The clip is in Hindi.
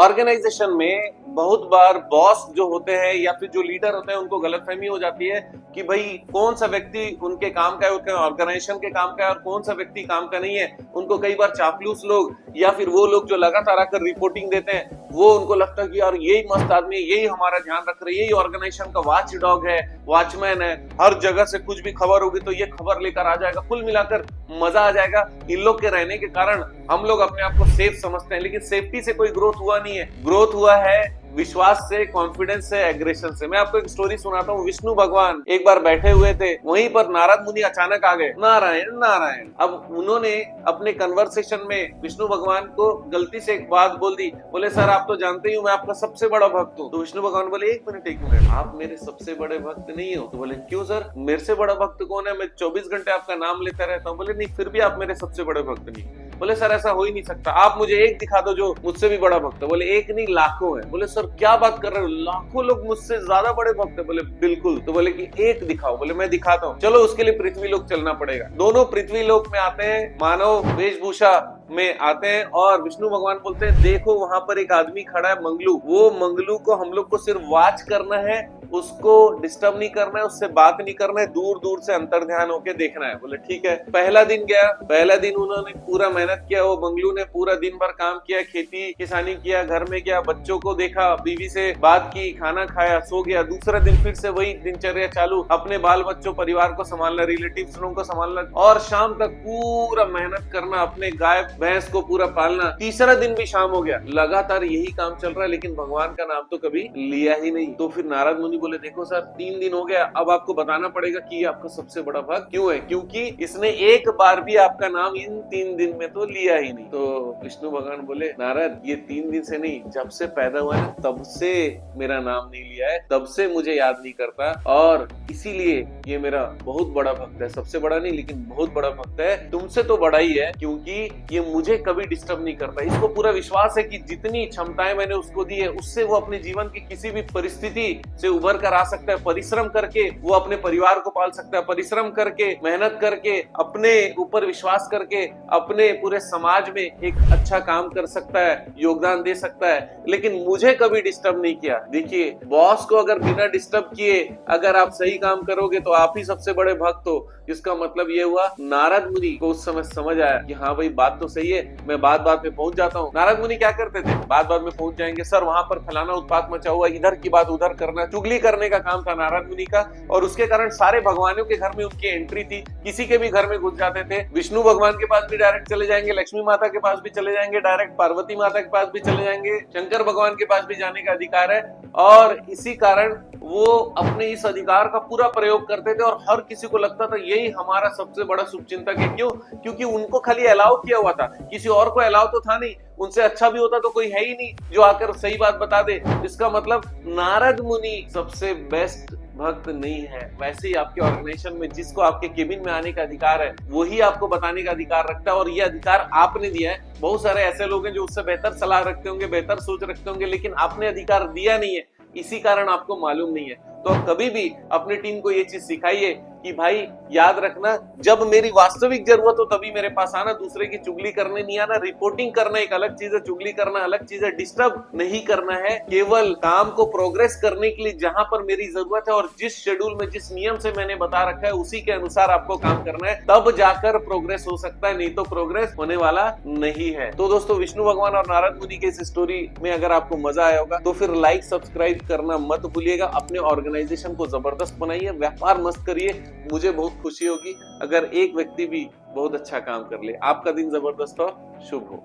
ऑर्गेनाइजेशन में बहुत बार बॉस जो होते हैं या फिर जो लीडर होते हैं उनको गलतफहमी हो जाती है कि भाई कौन सा व्यक्ति उनके काम का है, उनके ऑर्गेनाइजेशन के काम का है और कौन सा व्यक्ति काम का नहीं है। उनको कई बार चापलूस लोग या फिर वो लोग जो लगातार आकर रिपोर्टिंग देते हैं वो उनको लगता है कि यार यही मस्त आदमी है, यही हमारा ध्यान रख रहे हैं, यही ऑर्गेनाइजेशन का वॉच डॉग है, वॉचमैन है, हर जगह से कुछ भी खबर होगी तो ये खबर लेकर आ जाएगा। कुल मिलाकर मजा आ जाएगा। इन लोग के रहने के कारण हम लोग अपने आप को सेफ समझते हैं, लेकिन सेफ्टी से कोई ग्रोथ हुआ नहीं है। ग्रोथ हुआ है विश्वास से, कॉन्फिडेंस से, एग्रेशन से। मैं आपको एक स्टोरी सुनाता हूँ। विष्णु भगवान एक बार बैठे हुए थे, वहीं पर नारद मुनि अचानक आ गए। नारायण नारायण। अब उन्होंने अपने कन्वर्सेशन में विष्णु भगवान को गलती से एक बात बोल दी। बोले सर आप तो जानते ही हो मैं आपका सबसे बड़ा भक्त हूँ। तो विष्णु भगवान बोले एक मिनट, आप मेरे सबसे बड़े भक्त नहीं हो। तो बोले क्यों सर, मेरे से बड़ा भक्त कौन है, मैं 24 घंटे आपका नाम लेता रहता हूँ। बोले नहीं, फिर भी आप मेरे सबसे बड़े भक्त नहीं। बोले सर ऐसा हो ही नहीं सकता, आप मुझे एक दिखा दो जो मुझसे भी बड़ा भक्त है। बोले एक नहीं लाखों है। बोले सर क्या बात कर रहे हो, लाखों लोग मुझसे ज्यादा बड़े भक्त है। बोले बिल्कुल। तो बोले कि एक दिखाओ। बोले मैं दिखाता हूँ। चलो उसके लिए पृथ्वी लोक चलना पड़ेगा। दोनों पृथ्वी लोक में आते हैं, मानव वेशभूषा में आते हैं और विष्णु भगवान बोलते हैं देखो वहां पर एक आदमी खड़ा है मंगलू, वो मंगलू को हम लोग को सिर्फ वॉच करना है, उसको डिस्टर्ब नहीं करना है, उससे बात नहीं करना है, दूर दूर से अंतर ध्यान होके देखना है। बोले ठीक है। पहला दिन गया, पहला दिन उन्होंने पूरा मेहनत किया, वो मंगलू ने पूरा दिन भर काम किया, खेती किसानी किया, घर में गया, बच्चों को देखा, बीवी से बात की, खाना खाया, सो गया। दूसरा दिन फिर से वही दिनचर्या चालू, अपने बाल बच्चों परिवार को संभालना, रिलेटिव्स लोगों को संभालना और शाम तक पूरा मेहनत करना, अपने गाय भैंस को पूरा पालना। तीसरा दिन भी शाम हो गया, लगातार यही काम चल रहा है, लेकिन भगवान का नाम तो कभी लिया ही नहीं। तो फिर नारद मुनि बोले देखो सर 3 दिन हो गया, अब आपको बताना पड़ेगा कि ये आपका सबसे बड़ा भक्त क्यों है, क्योंकि इसने एक बार भी आपका नाम इन 3 दिन में तो लिया ही नहीं। तो विष्णु भगवान बोले नारद ये 3 दिन से नहीं, जब से पैदा हुआ है तब से मेरा नाम नहीं लिया है, तब से मुझे याद नहीं करता और इसीलिए ये मेरा बहुत बड़ा भक्त है। सबसे बड़ा नहीं लेकिन बहुत बड़ा भक्त है, तुमसे तो बड़ा ही है क्योंकि ये मुझे कभी डिस्टर्ब नहीं करता। इसको पूरा विश्वास है कि जितनी क्षमताएं मैंने उसको दी है उससे वो अपने जीवन की किसी भी परिस्थिति से उभर कर आ सकता है। परिश्रम करके वो अपने परिवार को पाल सकता है, परिश्रम करके, मेहनत करके, अपने ऊपर विश्वास करके अपने पूरे समाज में एक अच्छा काम कर सकता है, योगदान दे सकता है, लेकिन मुझे कभी डिस्टर्ब नहीं किया। देखिए बॉस को अगर बिना डिस्टर्ब किए अगर आप सही काम करोगे तो आप ही सबसे बड़े भक्त हो। इसका मतलब ये हुआ नारद मुनि को उस समय समझ आया कि हाँ भाई बात तो सही है, मैं बात बात में पहुंच जाता हूँ। नारद मुनि क्या करते थे, बात बात में पहुंच जाएंगे, सर वहां पर फलाना उत्पात मचा हुआ, इधर की बात उधर करना, चुगली करने का काम था नारद मुनि का। और उसके कारण सारे भगवानों के घर में उनकी एंट्री थी, किसी के भी घर में घुस जाते थे। विष्णु भगवान के पास भी डायरेक्ट चले जाएंगे, लक्ष्मी माता के पास भी चले जाएंगे, डायरेक्ट पार्वती माता के पास भी चले जाएंगे, शंकर भगवान के पास भी जाने का अधिकार है। और इसी कारण वो अपने इस अधिकार का पूरा प्रयोग करते थे और हर किसी को लगता था यही हमारा सबसे बड़ा शुभचिंतक है। क्यों? क्योंकि उनको खाली अलाउ किया हुआ था, किसी और को अलाउ तो था नहीं। उनसे अच्छा भी होता तो कोई है ही नहीं जो आकर सही बात बता दे। इसका मतलब नारद मुनि सबसे बेस्ट भक्त नहीं है। वैसे ही आपके ऑर्गेनाइजेशन में जिसको आपके केबिन में आने का अधिकार है वही आपको बताने का अधिकार रखता है और ये अधिकार आपने दिया है। बहुत सारे ऐसे लोग हैं जो उससे बेहतर सलाह रखते होंगे, बेहतर सोच रखते होंगे, लेकिन आपने अधिकार दिया नहीं है, इसी कारण आपको मालूम नहीं है। तो कभी भी अपनी टीम को ये चीज सिखाइए कि भाई याद रखना, जब मेरी वास्तविक जरूरत हो तभी मेरे पास आना, दूसरे की चुगली करने नहीं आना। रिपोर्टिंग करना एक अलग चीज है, चुगली करना अलग चीज है। डिस्टर्ब नहीं करना है, केवल काम को प्रोग्रेस करने के लिए जहां पर मेरी जरूरत है और जिस शेड्यूल में जिस नियम से मैंने बता रखा है उसी के अनुसार आपको काम करना है, तब जाकर प्रोग्रेस हो सकता है, नहीं तो प्रोग्रेस होने वाला नहीं है। तो दोस्तों विष्णु भगवान और नारद मुनि के इस स्टोरी में अगर आपको मजा आया होगा तो फिर लाइक सब्सक्राइब करना मत भूलिएगा। अपने ऑर्गेनाइजेशन को जबरदस्त बनाइए, व्यापार मस्त करिए, मुझे बहुत खुशी होगी अगर एक व्यक्ति भी बहुत अच्छा काम कर ले। आपका दिन जबरदस्त और शुभ हो।